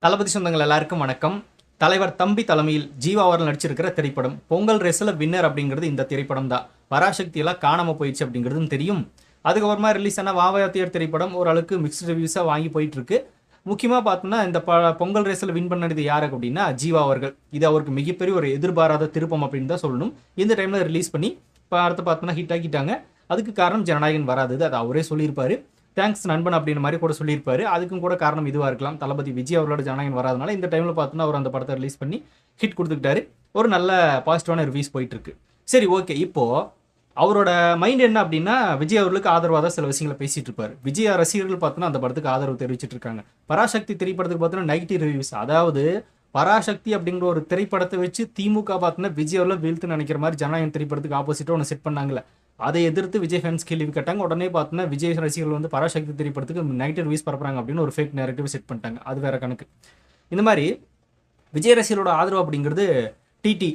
தளபதி சொந்தங்கள் எல்லாருக்கும் வணக்கம். தலைவர் தம்பி தலைமையில் ஜீவா அவர்கள் நடிச்சிருக்கிற திரைப்படம் பொங்கல் ரேஸில் வின்னர் அப்படிங்கிறது இந்த திரைப்படம் தான். பராசக்தி எல்லாம் காணாமல் போயிடுச்சு அப்படிங்கிறதும் தெரியும். அதுக்கப்புறமா ரிலீஸ் ஆன வாவாத்தியர் திரைப்படம் ஓரளவுக்கு மிக்ஸ்டு ரிவ்யூஸாக வாங்கி போயிட்டு இருக்கு. முக்கியமாக பார்த்தோம்னா இந்த பொங்கல் ரேஸில் வின் பண்ணது யாரு அப்படின்னா ஜீவா அவர்கள். இது அவருக்கு மிகப்பெரிய ஒரு எதிர்பாராத திருப்பம் அப்படின்னு தான் சொல்லணும். இந்த டைமில் ரிலீஸ் பண்ணி இப்போ அடுத்து பார்த்தோம்னா ஹிட் ஆக்கிட்டாங்க. அதுக்கு காரணம் ஜனநாயகன் வராது, அது அவரே சொல்லியிருப்பாரு. தேங்க்ஸ் நண்பன் அப்படின்ற மாதிரி கூட சொல்லியிருப்பாரு. அதுக்கும் கூட காரணம் இதுவாக இருக்கலாம். தளபதி விஜய் அவரோட ஜனநாயகன் வராதனால இந்த டைமில் பார்த்தோன்னா அவர் அந்த படத்தை ரிலீஸ் பண்ணி ஹிட் கொடுத்துக்கிட்டாரு. ஒரு நல்ல பாசிட்டிவான ரிவ்யூஸ் போயிட்டு இருக்கு. சரி, ஓகே. இப்போ அவரோட மைண்ட் என்ன அப்படின்னா விஜய் அவர்களுக்கு ஆதரவாக தான் சில விஷயங்களை பேசிட்டு இருப்பாரு. விஜய் ரசிகர்கள் பார்த்தோன்னா அந்த படத்துக்கு ஆதரவு தெரிவிச்சிட்டு இருக்காங்க. பராசக்தி திரைப்படத்துக்கு பார்த்தோன்னா நெகட்டிவ் ரிவ்யூஸ். அதாவது பராசக்தி அப்படிங்கிற ஒரு திரைப்படத்தை வச்சு திமுக பார்த்தோன்னா விஜய் அவர்கள் வீழ்த்து நினைக்கிற மாதிரி ஜனநாயகன் திரைப்படத்துக்கு ஆப்போசிட்டாக ஒன்று செட் பண்ணாங்களே, அதை எதிர்த்து விஜய் ஃபேன்ஸ் கேள்வி கேட்டாங்க. உடனே பார்த்தோன்னா விஜய் ரசிகர்கள் வந்து பராசக்தி திரைப்படத்துக்கு நெகட்டிவ் ரிவ்யூஸ் பரப்புறாங்க அப்படின்னு ஒரு ஃபேக் நேரட்டிவ் செட் பண்ணிட்டாங்க. அது வேற கணக்கு. இந்த மாதிரி விஜய் ரசிகர்களோட ஆதரவு அப்படிங்கிறது டிடி,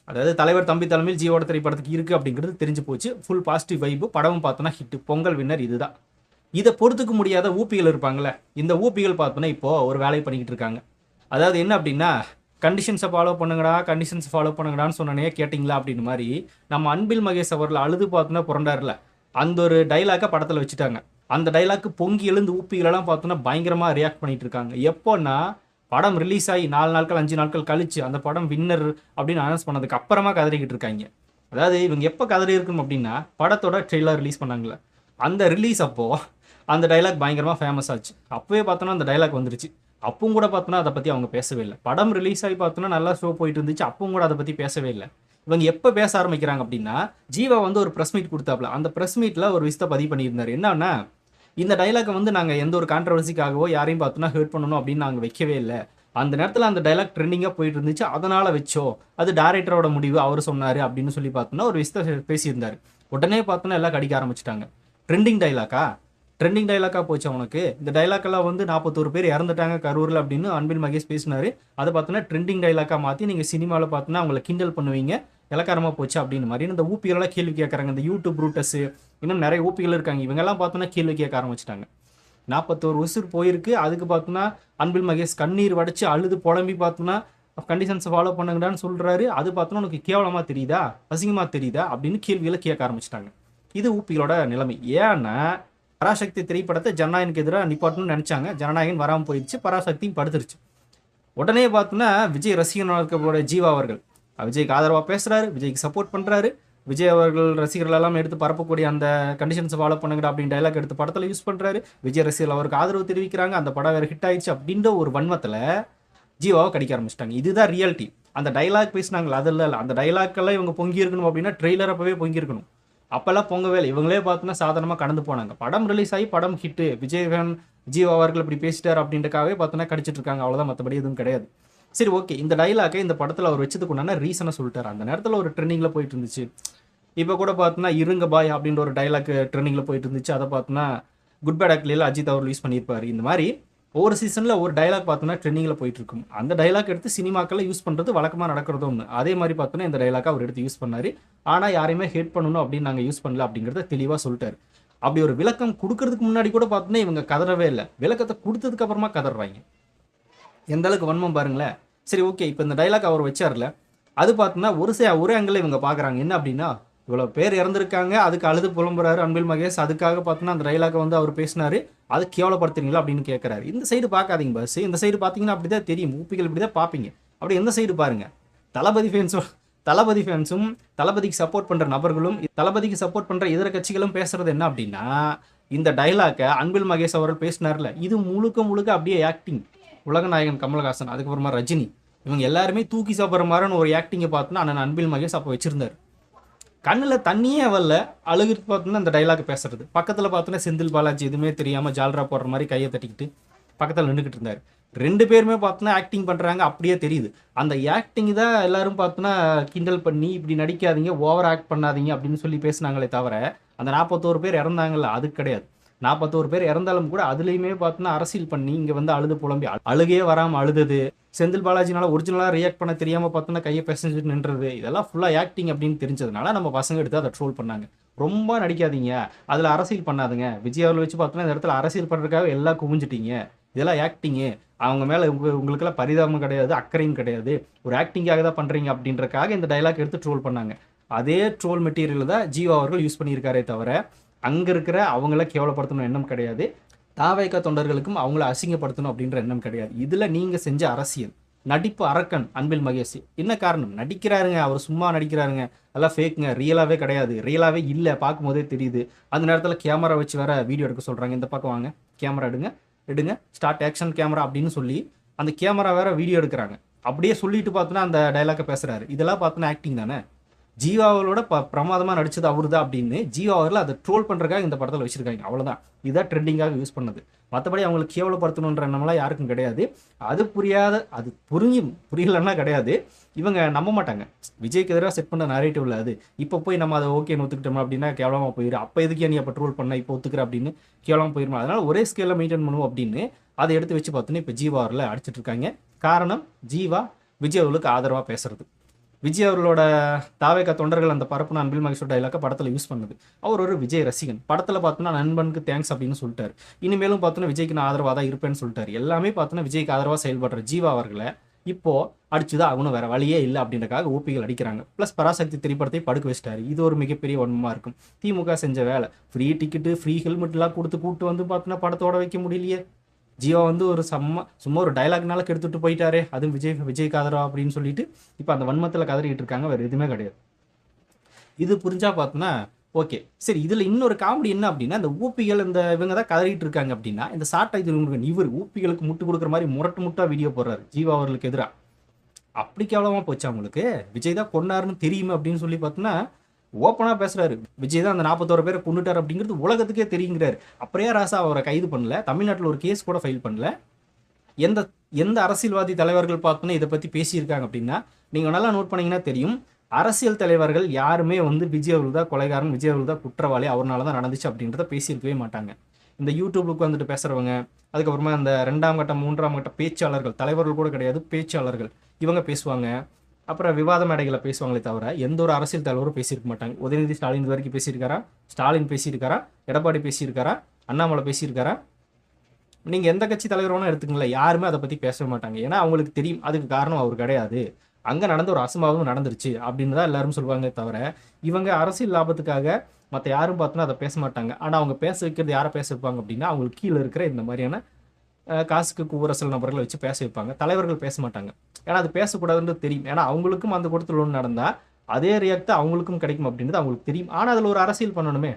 அதாவது தலைவர் தம்பி தலைமையில் ஜீவோட திரைப்படத்துக்கு இருக்குது அப்படிங்கிறது தெரிஞ்சு போச்சு. ஃபுல் பாசிட்டிவ் வைப்பு. படமும் பார்த்தோன்னா ஹிட், பொங்கல் வின்னர் இதுதான். இதை பொறுத்துக்க முடியாத ஊப்பிகள் இருப்பாங்களே, இந்த ஊப்பிகள் பார்த்தோன்னா இப்போது ஒரு வேலையை பண்ணிக்கிட்டு இருக்காங்க. அதாவது என்ன அப்படின்னா, கண்டிஷன்ஸை ஃபாலோ பண்ணுங்கடான்னு சொன்னனே கேட்டிங்களா அப்படின்னு மாதிரி நம்ம அன்பில் மகேஷ் அவர்கள் அழுது பார்த்தோன்னா புரண்டார்ல, அந்த ஒரு டைலாக்கை படத்தில் வச்சுட்டாங்க. அந்த டைலாக்கு பொங்கி எழுந்து ஊப்பிகளெல்லாம் பார்த்தோன்னா பயங்கரமாக ரியாக்ட் பண்ணிட்டு இருக்காங்க. எப்போன்னா படம் ரிலீஸ் ஆகி 4 நாட்கள் 5 நாட்கள் கழிச்சு அந்த படம் வின்னர் அப்படின்னு அனௌன்ஸ் பண்ணதுக்கு அப்புறமா கதறிக்கிட்டு இருக்காங்க. அதாவது இவங்க எப்போ கதறி இருக்கும் அப்படின்னா படத்தோட ட்ரெய்லர் ரிலீஸ் பண்ணாங்களே, அந்த ரிலீஸ் அப்போது அந்த டைலாக் பயங்கரமாக ஃபேமஸ் ஆச்சு. அப்போவே பார்த்தோன்னா அந்த டைலாக் வந்துருச்சு. அப்பவும் கூட பார்த்தோன்னா அதை பற்றி அவங்க பேசவே இல்லை. படம் ரிலீஸ் ஆகி பார்த்தோன்னா நல்லா ஷோ போயிட்டு இருந்துச்சு. அப்பவும் கூட அதை பற்றி பேசவே இல்லை. இவங்க எப்போ பேச ஆரம்பிக்கிறாங்க அப்படின்னா, ஜீவா வந்து ஒரு ப்ரெஸ் மீட் கொடுத்தாப்புல. அந்த ப்ரெஸ் மீட்டில் ஒரு விஷயத்தை பதிவு பண்ணியிருந்தார். என்னன்னா, இந்த டைலாக்கை வந்து நாங்கள் எந்த ஒரு கான்ட்ரவர்சிக்காகவோ யாரையும் பார்த்தோன்னா ஹர்ட் பண்ணணும் அப்படின்னு நாங்கள் வைக்கவே இல்லை. அந்த நேரத்தில் அந்த டைலாக் ட்ரெண்டிங்காக போயிட்டு இருந்துச்சு, அதனால் வச்சோம். அது டேரக்டரோட முடிவு, அவர் சொன்னார் அப்படின்னு சொல்லி பார்த்தோன்னா ஒரு விஷயத்தை பேசியிருந்தார். உடனே பார்த்தோன்னா எல்லாம் கடிக்க ஆரம்பிச்சிட்டாங்க. ட்ரெண்டிங் டைலாக்காக போச்சு அவனுக்கு. இந்த டைலாக்கெல்லாம் வந்து 41 பேர் இறந்துட்டாங்க கரூரில் அப்படின்னு அன்பில் மகேஷ் பேசினார். அதை பார்த்தோன்னா ட்ரெண்டிங் டைலாக்காக மாற்றி நீங்கள் சினிமாவில் பார்த்தோன்னா அவங்களை கிண்டல் பண்ணுவீங்க, இலக்காரமாக போச்சு அப்படின்னு மாதிரி இந்த ஊப்பிகளெல்லாம் கேள்வி கேட்குறாங்க. இந்த யூடியூப் ரூட்டஸு இன்னும் நிறைய ஊப்பிகள் இருக்காங்க. இவங்கெல்லாம் பார்த்தோன்னா கேள்வி கேட்க ஆரம்பிச்சிட்டாங்க. 41 உசுர் போயிருக்கு. அதுக்கு பார்த்தோன்னா அன்பில் மகேஷ் கண்ணீர் வடைச்சு அழுது புலம்பி பார்த்தோன்னா கண்டிஷன்ஸை ஃபாலோ பண்ணுங்கடான்னு சொல்கிறாரு. அது பார்த்தோன்னா உனக்கு கேவலமாக தெரியுதா, அசிங்கமாக தெரியுதா அப்படின்னு கேள்விகளை கேட்க ஆரம்பிச்சிட்டாங்க. இது ஊப்பிகளோட நிலைமை. ஏன்னா பராசக்தி திரைப்படத்தை ஜனநாயகனுக்கு எதிராக நிப்பாட்டணும்னு நினச்சாங்க. ஜனநாயகன் வராமல் போயிடுச்சு, பராசக்தியும் படுத்துருச்சு. உடனே பார்த்தோன்னா விஜய் ரசிகர்களோட ஜீவா அவர்கள் விஜய்க்கு ஆதரவாக பேசுகிறாரு, விஜய்க்கு சப்போர்ட் பண்ணுறாரு. விஜய் அவர்கள் ரசிகர்கள் எல்லாம் எடுத்து பரப்பக்கூடிய அந்த கண்டிஷன்ஸை ஃபாலோ பண்ணுங்க அப்படின்னு டைலாக் எடுத்து படத்தில் யூஸ் பண்ணுறாரு. விஜய் ரசிகர்கள் அவருக்கு ஆதரவு தெரிவிக்கிறாங்க. அந்த படம் வேறு ஹிட் ஆயிடுச்சு அப்படின்ற ஒரு வன்மத்தில் ஜீவாவை கடிக்க ஆரம்பிச்சிட்டாங்க. இதுதான் ரியாலிட்டி. அந்த டைலாக் பேசினாங்களா, அதில் இல்லை. அந்த டைலாக்கெல்லாம் இவங்க பொங்கி இருக்கணும் அப்படின்னா ட்ரெய்லர் அப்பவே பொங்கியிருக்கணும். அப்போல்லாம் பொங்கவே இல்லை. இவங்களே பார்த்தோன்னா சாதாரணமாக கடந்து போனாங்க. படம் ரிலீஸ் ஆகி படம் ஹிட்டு, விஜயகான் ஜீவா அவர்கள் இப்படி பேசிட்டார் அப்படின்றக்காகவே பார்த்தோன்னா கடிச்சிட்டு இருக்காங்க. அவ்வளோதான், மற்றபடி எதுவும் கிடையாது. சரி, ஓகே. இந்த டைலாக்கை இந்த படத்தில் அவர் வச்சதுக்கு உண்டான ரீசனை சொல்லிட்டார். அந்த நேரத்தில் ஒரு ட்ரெண்டிங்கில் போயிட்டு இருந்துச்சு. இப்போ கூட பார்த்தோன்னா இருங்க பாய் அப்படின்ற ஒரு டைலாக் ட்ரெண்டிங்கில் போயிட்டு இருந்துச்சு. அதை பார்த்தோன்னா குட் பேட் அக்லியில் அஜித் அவர் யூஸ் பண்ணியிருப்பார். இந்த மாதிரி ஒவ்வொரு சீசனில் ஒரு டைலாக் பார்த்தோன்னா ட்ரெண்டிங்கில் போயிட்டு இருக்கும். அந்த டைலாக் எடுத்து சினிமாக்களில் யூஸ் பண்ணுறது வழக்கமாக நடக்கிறது ஒன்று. அதே மாதிரி பார்த்தோன்னா இந்த டைலாக்கை அவர் எடுத்து யூஸ் பண்ணார். ஆனால் யாரையுமே ஹேட் பண்ணணும் அப்படின்னு நாங்கள் யூஸ் பண்ணல அப்படிங்கிறத தெளிவாக சொல்லிட்டார். அப்படி ஒரு விளக்கம் கொடுக்கறதுக்கு முன்னாடி கூட பார்த்தோன்னா இவங்க கதறவே இல்லை. விளக்கத்தை கொடுத்ததுக்கு அப்புறமா கதறாங்க. எந்த அளவுக்கு வன்மம் பாருங்களேன். சரி, ஓகே. இப்போ இந்த டைலாக் அவர் வச்சார்ல, அது பார்த்தோன்னா ஒரு ஆங்கிள் இவங்க பார்க்குறாங்க. என்ன அப்படின்னா, இவ்வளோ பேர் இறந்துருக்காங்க, அதுக்கு அழுது புலம்புறாரு அன்பில் மகேஷ். அதுக்காக பார்த்தோன்னா அந்த டைலாக்கை வந்து அவர் பேசினார், அது கேவலப்படுத்துறீங்களா அப்படின்னு கேட்குறாரு. இந்த சைடு பார்க்காதீங்க பஸ். இந்த சைடு பார்த்தீங்கன்னா அப்படி தான் தெரியும். ஊப்பிகள் இப்படி தான் பார்ப்பீங்க. அப்படி எந்த சைடு பாருங்கள். தளபதி ஃபேன்ஸும் தளபதிக்கு சப்போர்ட் பண்ணுற நபர்களும் தளபதிக்கு சப்போர்ட் பண்ணுற இதர கட்சிகளும் பேசுறது என்ன அப்படின்னா, இந்த டைலாக்கை அன்பில் மகேஷ் அவர்கள் பேசினார்ல, இது முழுக்க அப்படியே ஆக்டிங். உலகநாயகன் கமல்ஹாசன், அதுக்கப்புறமா ரஜினி, இவங்க எல்லாருமே தூக்கி சாப்பிட்ற மாதிரின்னு ஒரு ஆக்டிங்கை பார்த்தோன்னா அண்ணன் அன்பில் மகேஷ் அப்போ வச்சிருந்தார். கண்ணில் தண்ணியே வரல, அழுகுறது பார்த்தோன்னா அந்த டைலாக் பேசுறது. பக்கத்தில் பார்த்தோன்னா செந்தில் பாலாஜி எதுவுமே தெரியாமல் ஜால்ரா போடுற மாதிரி கையை தட்டிக்கிட்டு பக்கத்தில் நின்றுக்கிட்டு இருந்தார். 2 பேருமே பார்த்தோன்னா ஆக்டிங் பண்ணுறாங்க, அப்படியே தெரியுது. அந்த ஆக்டிங் தான் எல்லாரும் பார்த்தோன்னா கிண்டல் பண்ணி இப்படி நடிக்காதீங்க, ஓவர் ஆக்ட் பண்ணாதீங்க அப்படின்னு சொல்லி பேசினாங்களே தவிர, அந்த 41 பேர் இறந்தாங்கல்ல, அது கிடையாது. 41 பேர் இறந்தாலும் கூட அதுலேயுமே பார்த்தோன்னா அரசியல் பண்ணி இங்கே வந்து அழுது புலம்பி அழுகையே வராமல் அழுதது, செந்தில் பாலாஜினால ஒரிஜினலாக ரியாக்ட் பண்ண தெரியாமல் பார்த்தோன்னா கையை பேசஞ்சுட்டு நின்றது, இதெல்லாம் ஃபுல்லாக ஆக்டிங் அப்படின்னு தெரிஞ்சதுனால நம்ம பசங்க எடுத்து அதை ட்ரோல் பண்ணாங்க. ரொம்ப நடிக்காதீங்க, அதில் அரசியல் பண்ணாதுங்க. விஜய் அவர்கள் வச்சு பார்த்தோன்னா இந்த இடத்துல அரசியல் பண்ணுறதுக்காக எல்லாம் குவிஞ்சிட்டீங்க, இதெல்லாம் ஆக்டிங்கு, அவங்க மேலே உங்களுக்கெல்லாம் பரிதாபமும் கிடையாது, அக்கறையும் கிடையாது, ஒரு ஆக்டிங்காக தான் பண்ணுறீங்க அப்படின்றக்காக இந்த டைலாக் எடுத்து ட்ரோல் பண்ணாங்க. அதே ட்ரோல் மெட்டீரியல் தான் ஜீவா அவர்கள் யூஸ் பண்ணியிருக்காரே தவிர அங்கே இருக்கிற அவங்கள கேவலப்படுத்தணும் எண்ணம் கிடையாது, தாவேகா தொண்டர்களுக்கும் அவங்கள அசிங்கப்படுத்தணும் அப்படின்ற எண்ணம் கிடையாது. இதில் நீங்கள் செஞ்ச அரசியல் நடிப்பு அரக்கன் அன்பில் மகேஷ். என்ன காரணம்? நடிக்கிறாருங்க, அவர் சும்மா நடிக்கிறாருங்க, அதெல்லாம் ஃபேக்குங்க, ரியலாகவே கிடையாது, ரியலாகவே இல்லை, பார்க்கும்போதே தெரியுது. அந்த நேரத்தில் கேமரா வச்சு வேற வீடியோ எடுக்க சொல்கிறாங்க, இந்த பக்கம் வாங்க கேமரா எடுங்க ஸ்டார்ட் ஆக்ஷன் கேமரா அப்படின்னு சொல்லி அந்த கேமரா வேற வீடியோ எடுக்கிறாங்க. அப்படியே சொல்லிட்டு பார்த்தோன்னா அந்த டைலாக்கை பேசுகிறாரு. இதெல்லாம் பார்த்தோன்னா ஆக்டிங் தானே. ஜீவா அவர்களோட பிரமாதமாக நடிச்சது அவரு தான் அப்படின்னு ஜீவா அவர்கள் அதை ட்ரோல் பண்ணுறதுக்காக இந்த படத்தில் வச்சிருக்காங்க, அவ்வளோதான். இதுதான் ட்ரெண்டிங்காக யூஸ் பண்ணது. மற்றபடி அவங்களுக்கு கேவலப்படுத்தணுன்ற எண்ணம்லாம் யாருக்கும் கிடையாது. அது புரியாத, அது புரியலன்னா கிடையாது, இவங்க நம்ப மாட்டாங்க. விஜய்க்கு எதிராக செட் பண்ண நரேட்டிவ் இல்லை அது. இப்போ போய் நம்ம அதை ஓகேன்னு ஒத்துக்கிட்டோம் அப்படின்னா கேவலமாக போயிடும். அப்போ எதுக்கே நீ அப்போ ட்ரோல் பண்ண, இப்போ ஒத்துக்கிற அப்படின்னு கேவலமாக போயிடும். அதனால் ஒரே ஸ்கேலில் மெயின்டைன் பண்ணுவோம் அப்படின்னு அதை எடுத்து வச்சு பார்த்தோன்னா இப்போ ஜீவா அவர்களை அடிச்சிட்டு இருக்காங்க. காரணம் ஜீவா விஜய் அவர்களுக்கு ஆதரவாக பேசுறது. விஜய் அவர்களோட தாவேகா தொண்டர்கள் அந்த பரப்புன அன்பில் மகேஷோட டைலாக படத்தில் யூஸ் பண்ணுது. அவர் ஒரு விஜய் ரசிகன். படத்தில் பார்த்தோன்னா நண்பனுக்கு தேங்க்ஸ் அப்படின்னு சொல்லிட்டாரு. இனிமேலும் பார்த்தோன்னா விஜய்க்கு நான் ஆதரவாக தான் இருப்பேன்னு சொல்லிட்டாரு. எல்லாமே பார்த்தோன்னா விஜய்க்கு ஆதரவாக செயல்படுற ஜீவா அவர்களை இப்போ அடிச்சுதான் ஆகணும், வேற வழியே இல்லை அப்படின்றக்காக ஊப்பிகள் அடிக்கிறாங்க. ப்ளஸ் பராசக்தி திரைப்படத்தை படுக்க வச்சிட்டாரு. இது ஒரு மிகப்பெரிய வன்மமாக இருக்கும். திமுக செஞ்ச வேலை, ஃப்ரீ டிக்கெட்டு ஃப்ரீ ஹெல்மெட்லாம் கூப்பிட்டு வந்து பார்த்தோன்னா படத்தோட வைக்க முடியலையே. ஜீவா வந்து ஒரு சும்மா ஒரு டைலாக்னால கெடுத்துட்டு போயிட்டாரே, அதுவும் விஜய்க்கு ஆதரவா அப்படின்னு சொல்லிட்டு இப்போ அந்த வன்மத்தில் கதறிக்கிட்டு இருக்காங்க. வேறு எதுவுமே கிடையாது. இது புரிஞ்சா பார்த்தோன்னா ஓகே. சரி, இதில் இன்னொரு காமெடி என்ன அப்படின்னா, இந்த ஊப்பிகள் இந்த இவங்க தான் கதறிட்டு இருக்காங்க அப்படின்னா, இந்த சாட்டை திருமுருகன் இவர் ஊப்பிகளுக்கு முட்டு கொடுக்குற மாதிரி முரட்டா வீடியோ போடுறாரு ஜீவா அவர்களுக்கு எதிராக. அப்படி கேவலமாக போச்சு அவங்களுக்கு. விஜய் தான் கொண்டாருன்னு தெரியுமே அப்படின்னு சொல்லி பார்த்தோன்னா ஓப்பனாக பேசுகிறாரு. விஜய் தான் அந்த 41 பேரை கொண்டுட்டார் அப்படிங்கிறது உலகத்துக்கே தெரியுங்கிறாரு. அப்படியே ராசா அவரை கைது பண்ணல, தமிழ்நாட்டில் ஒரு கேஸ் கூட ஃபைல் பண்ணல. எந்த எந்த அரசியல்வாதி தலைவர்கள் பார்த்தோன்னா இதை பற்றி பேசியிருக்காங்க அப்படின்னா, நீங்கள் நல்லா நோட் பண்ணிங்கன்னா தெரியும், அரசியல் தலைவர்கள் யாருமே வந்து விஜய் அவர்கள் தான் கொலைகாரன், விஜய் அவர்கள் தான் குற்றவாளி, அவரால் தான் நடந்துச்சு அப்படின்றத பேசியிருக்கவே மாட்டாங்க. இந்த யூடியூபுக்கு வந்துட்டு பேசுகிறவங்க, அதுக்கப்புறமா இந்த 2ஆம் கட்ட 3ஆம் கட்ட பேச்சாளர்கள், தலைவர்கள் கூட கிடையாது, பேச்சாளர்கள், இவங்க பேசுவாங்க. அப்புறம் விவாத மேடைகளை பேசுவாங்களே தவிர எந்த ஒரு அரசியல் தலைவரும் பேசியிருக்க மாட்டாங்க. உதயநிதி ஸ்டாலின் இது வரைக்கும் பேசியிருக்காரா? ஸ்டாலின் பேசியிருக்காரா? எடப்பாடி பேசியிருக்காரா? அண்ணாமலை பேசியிருக்காரா? நீங்கள் எந்த கட்சி தலைவர் வேணால் எடுத்துங்களேன், யாருமே அதை பற்றி பேசவே மாட்டாங்க. ஏன்னா அவங்களுக்கு தெரியும் அதுக்கு காரணம் அவர் கிடையாது, அங்கே நடந்த ஒரு அசம்பாவிதம் நடந்துருச்சு அப்படின்னு தான் எல்லாரும் சொல்லுவாங்க தவிர இவங்க அரசியல் லாபத்துக்காக மற்ற யாரும் பார்த்தோன்னா அதை பேச மாட்டாங்க. ஆனால் அவங்க பேச வைக்கிறது யாரை பேச வைப்பாங்க அப்படின்னா, அவங்களுக்கு கீழே இருக்கிற இந்த மாதிரியான காசுக்கு கூற சில நபர்களை வச்சு பேச வைப்பாங்க. தலைவர்கள் பேச மாட்டாங்க. ஏன்னா அது பேசக்கூடாதுன்றது தெரியும். ஏன்னா அவங்களுக்கும் அந்த கூட்டத்தில் ஒன்று நடந்தால் அதே ரியாக்ட் அவங்களுக்கும் கிடைக்கும் அப்படின்றது அவங்களுக்கு தெரியும். ஆனால் அதில் ஒரு அரசியல் பண்ணணுமே.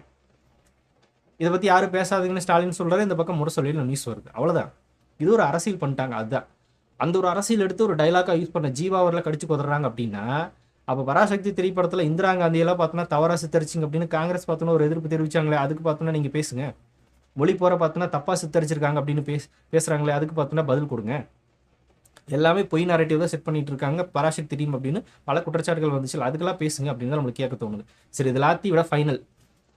இதை பற்றி யாரும் பேசாதீங்கன்னு ஸ்டாலின் சொல்கிறாரு, இந்த பக்கம் முரசொலியில் நியூஸ் வருது, அவ்வளோதான். இது ஒரு அரசியல் பண்ணிட்டாங்க. அதுதான் அந்த ஒரு அரசியல் எடுத்து ஒரு டைலாக்காக யூஸ் பண்ண ஜீவா அவரில் கடிச்சு கொதறாங்க அப்படின்னா, அப்போ பராசக்தி திரைப்படத்தில் இந்திரா காந்தியெல்லாம் பார்த்தோன்னா தவறாக சித்தரிச்சிங்க அப்படின்னு காங்கிரஸ் பார்த்தோன்னா ஒரு எதிர்ப்பு தெரிவிச்சாங்களே, அதுக்கு பார்த்தோன்னா நீங்கள் பேசுங்க. மொழி போகிற பார்த்தோன்னா தப்பாக சித்தரிச்சிருக்காங்க அப்படின்னு பேசுகிறாங்களே, அதுக்கு பார்த்தோன்னா பதில் கொடுங்க. எல்லாமே பொய் நரேட்டிவ் தான் செட் பண்ணிட்டு இருக்காங்க பராசக்தி டீம் அப்படின்னு பல குற்றச்சாட்டுகள் வந்துச்சு. அதுக்கெல்லாம் பேசுங்க அப்படின்னு தான் நம்மளுக்கு கேட்க தோணுது. சரி, இது எல்லாத்தையும் விட ஃபைனல்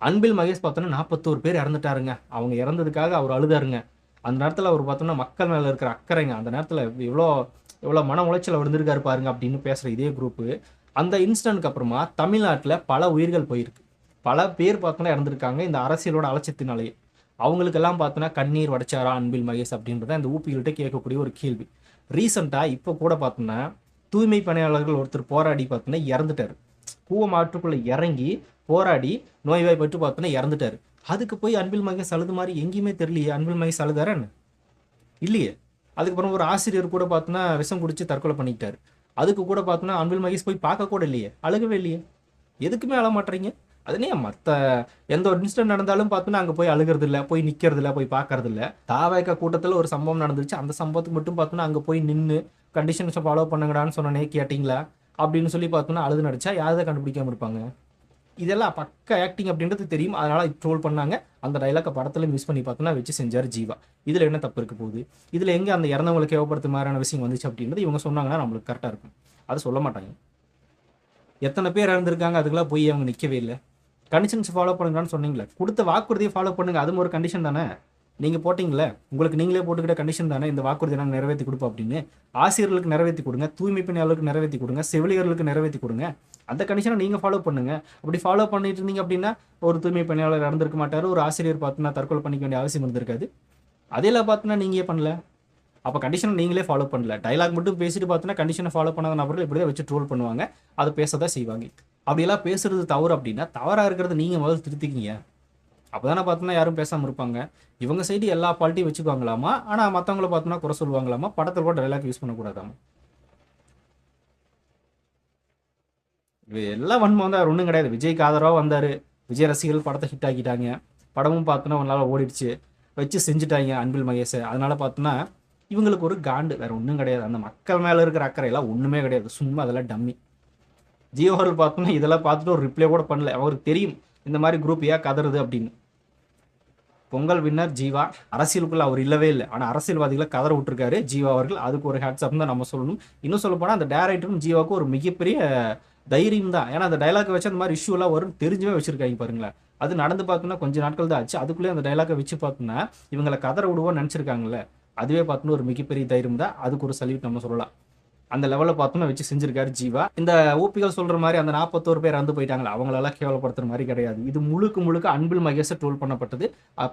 அன்பில் மகேஷ் பார்த்தோன்னா 41 பேர் இறந்துட்டாருங்க. அவங்க இறந்ததுக்காக அவர் அழுதாருங்க. அந்த நேரத்தில் அவர் பார்த்தோன்னா மக்கள் மேலே இருக்கிற அக்கறைங்க, அந்த நேரத்தில் எவ்வளோ மன உளைச்சல் வந்திருக்காரு பாருங்க அப்படின்னு பேசுகிற இதே குரூப்பு அந்த இன்சிடென்ட்க்கு அப்புறமா தமிழ்நாட்டில் பல உயிர்கள் போயிருக்கு, பல பேர் பார்த்தோன்னா இறந்துருக்காங்க இந்த அரசியலோட அலட்சியத்தினாலேயே. அவங்களுக்கெல்லாம் பார்த்தோன்னா கண்ணீர் வடைச்சாரா அன்பில் மகேஷ் அப்படின்றத இந்த ஊப்பிகள்கிட்ட கேட்கக்கூடிய ஒரு கேள்வி. ரீசெண்டாக இப்போ கூட பார்த்தோன்னா தூய்மை பணியாளர்கள் ஒருத்தர் போராடி பார்த்தோன்னா இறந்துட்டார். கூவம் ஆற்றுக்குள்ளே இறங்கி போராடி நோய்வாய்ப்பட்டு பார்த்தோன்னா இறந்துட்டார். அதுக்கு போய் அன்பில் மகேஷ் அழுது மாதிரி எங்கேயுமே தெரியலையே. அன்பில் மகேஷ் அழுதாரன்னு இல்லையே. அதுக்கப்புறம் ஒரு ஆசிரியர் கூட பார்த்தோன்னா விஷம் குடிச்சு தற்கொலை பண்ணிக்கிட்டார். அதுக்கு கூட பார்த்தோன்னா அன்பில் மகேஷ் போய் பார்க்க கூட இல்லையே, அழுகவே இல்லையே. எதுக்குமே அழ மாட்டேறீங்க. அதுனே மற்ற எந்த ஒரு இன்சிடென்ட் நடந்தாலும் பார்த்தோன்னா அங்கே போய் அழுகிறது இல்லை, போய் நிற்கிறது இல்லை, போய் பார்க்கறது இல்லை. தாவேகா கூட்டத்தில் ஒரு சம்பவம் நடந்துச்சு, அந்த சம்பவத்துக்கு மட்டும் பார்த்தோன்னா அங்கே போய் நின்று கண்டிஷன்ஸை ஃபாலோ பண்ணுங்கடான்னு சொன்னனே கேட்டிங்களா அப்படின்னு சொல்லி பார்த்தோன்னா அழுது நடிச்சா யாரை கண்டுபிடிக்காமல் இருப்பாங்க. இதெல்லாம் பக்க ஆக்டிங் அப்படின்றது தெரியும், அதனால் ட்ரோல் பண்ணாங்க. அந்த டைலாக்கை படத்தில் மிஸ் பண்ணி பார்த்தோன்னா வச்சு செஞ்சார் ஜீவா. இதில் என்ன தப்பு இருக்க போகுது? இதில் எங்கே அந்த இறந்தவங்களுக்கு ஏவப்படுத்த மாதிரியான விஷயம் வந்துச்சு அப்படின்றது இவங்க சொன்னாங்கன்னா நம்மளுக்கு கரெக்டாக இருக்கும். அதை சொல்ல மாட்டாங்க. எத்தனை பேர் இறந்துருக்காங்க, அதுக்கெல்லாம் போய் அவங்க நிற்கவே இல்லை. கண்டிஷன்ஸ் ஃபாலோ பண்ணுங்கன்னு சொன்னீங்களே, கொடுத்த வாக்குறுதியை ஃபாலோ பண்ணுங்கள், அதுவும் ஒரு கண்டிஷன் தானே. நீங்கள் போட்டிங்களே, உங்களுக்கு நீங்களே போட்டுக்கிட்ட கண்டிஷன் தானே இந்த வாக்குறுதி நாங்கள் நிறைவேற்றி கொடுப்போம் அப்படின்னு. ஆசிரியர்களுக்கு நிறைவேற்றி கொடுங்க, தூய்மை பணியாளர்களுக்கு நிறைவேற்றி கொடுங்க, செவிலியர்களுக்கு நிறைவேற்றி கொடுங்க. அந்த கண்டிஷனை நீங்கள் ஃபாலோ பண்ணுங்கள். அப்படி ஃபாலோ பண்ணிட்டு இருந்தீங்க அப்படின்னா ஒரு தூய்மை பணியாளர் இறந்துருக்க மாட்டார், ஒரு ஆசிரியர் பார்த்தோன்னா தற்கொலை பண்ணிக்க வேண்டிய அவசியம் இருந்திருக்காது. அதெல்லாம் பார்த்தோன்னா நீங்கள் பண்ணல. அப்போ கண்டிஷனை நீங்களே ஃபாலோ பண்ணல. டைலாக் மட்டும் பேசிட்டு பார்த்தோன்னா கண்டிஷனை ஃபாலோ பண்ணாத நபர்கள் இப்படி தான் வச்சு ட்ரோல் பண்ணுவாங்க. அதை பேச தான் செய்வாங்க. அப்படியெல்லாம் பேசுறது தவறு அப்படின்னா தவறாக இருக்கிறது நீங்கள் முதல்ல திருத்திக்கிங்க. அப்போ தானே பார்த்தோன்னா யாரும் பேசாமல் இருப்பாங்க. இவங்க சைடு எல்லா பால்ட்டையும் வச்சுக்குவாங்களாமா, ஆனால் மற்றவங்கள பார்த்தோன்னா குறை சொல்லுவாங்களாமா, படத்தில் கூட டைலாக் யூஸ் பண்ணக்கூடாதாமா. இது எல்லாம் வன்மம் வந்து அவர் ஒன்றும் கிடையாது. விஜய்க்கு ஆதரவாக வந்தார், விஜய் ரசிகர்கள் படத்தை ஹிட் ஆக்கிட்டாங்க, படமும் பார்த்தோன்னா ஒரு நாள் ஓடிடுச்சு, வச்சு செஞ்சுட்டாங்க அன்பில் மகேஷை. அதனால பார்த்தோன்னா இவங்களுக்கு ஒரு காண்டு, வேற ஒன்றும் கிடையாது. அந்த மக்கள் மேலே இருக்கிற அக்கறையெல்லாம் ஒன்றுமே கிடையாது, சும்மா அதெல்லாம் டம்மி. ஜியோ அவர்கள் பார்த்தோன்னா இதெல்லாம் பார்த்துட்டு ஒரு ரிப்ளை கூட பண்ணல. அவருக்கு தெரியும் இந்த மாதிரி குரூப் ஏன் கதறுது அப்படின்னு. பொங்கல் வின்னர் ஜீவா. அரசியலுக்குள்ள அவர் இல்லவே இல்லை, ஆனால் அரசியல்வாதிகளை கதற விட்டுருக்காரு ஜீவா அவர்கள். அதுக்கு ஒரு ஹேட்ஸ் அப் தான் நம்ம சொல்லணும். இன்னும் சொல்ல போனால் அந்த டேரக்டரும் ஜீவாவுக்கு ஒரு மிகப்பெரிய தைரியம் தான். ஏன்னா அந்த டைலாக் வச்சு அந்த மாதிரி இஷ்யூலாம் வரும் தெரிஞ்சுமே வச்சிருக்காங்க பாருங்களேன். அது நடந்து பார்த்தோன்னா கொஞ்சம் நாட்கள் தான் ஆச்சு, அதுக்குள்ளேயே அந்த டைலாக்கை வச்சு பார்த்தோன்னா இவங்களை கதற விடுவோன்னு நினச்சிருக்காங்கல்ல, அதுவே பார்த்தோன்னா ஒரு மிகப்பெரிய தைரியம் தான். அதுக்கு ஒரு சல்யூட் நம்ம சொல்லலாம். அந்த லெவலில் பார்த்தோன்னா வச்சு செஞ்சிருக்காரு ஜீவா. இந்த ஊப்பிகள் சொல்கிற மாதிரி அந்த 41 பேர் இறந்து போயிட்டாங்களா, அவங்களெல்லாம் கேவலப்படுத்துற மாதிரி கிடையாது. இது முழுக்க அன்பில் மகேஷை ட்ரோல் பண்ணப்பட்டது.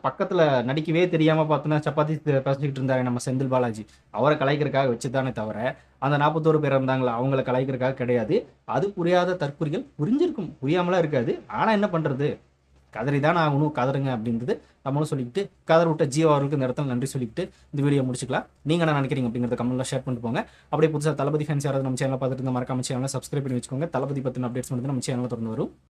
பக்கத்தில் நடிக்கவே தெரியாமல் பார்த்தோன்னா சப்பாத்தி பேசிக்கிட்டு இருந்தாங்க நம்ம செந்தில் பாலாஜி, அவரை கலாய்க்கிறதுக்காக வச்சு தானே தவிர அந்த 41 பேர் இருந்தாங்களா அவங்கள கலாய்க்கிறதுக்காக கிடையாது. அது புரியாத தற்குறிகள் புரிஞ்சிருக்கும், புரியாமலாம் இருக்காது. ஆனால் என்ன பண்ணுறது, கதறி தான் ஆகணும், கதறுங்க அப்படின்றது நம்மளும் சொல்லிக்கிட்டு, கதற விட்ட ஜீவா அவர்களுக்கு இந்த இடத்துல நன்றி சொல்லிக்கிட்டு இந்த வீடியோ முடிச்சுக்கலாம். நீங்கள் என்ன நினைக்கிறீங்க அப்படிங்கிறத கமெண்ட்ல ஷேர் பண்ணிட்டு போங்க. அப்படியே புதுசாக தளபதி ஃபேன்ஸ் யாராவது நம்ம சேனலை பார்த்துட்டு இருந்தால் மறக்காம சேனலை சப்ஸ்கிரைப் பண்ணி வச்சுக்கோங்க. தளபதி பற்றின அப்டேட்ஸ் வந்து நம்ம சேனலில் தொடர்ந்து வரும்.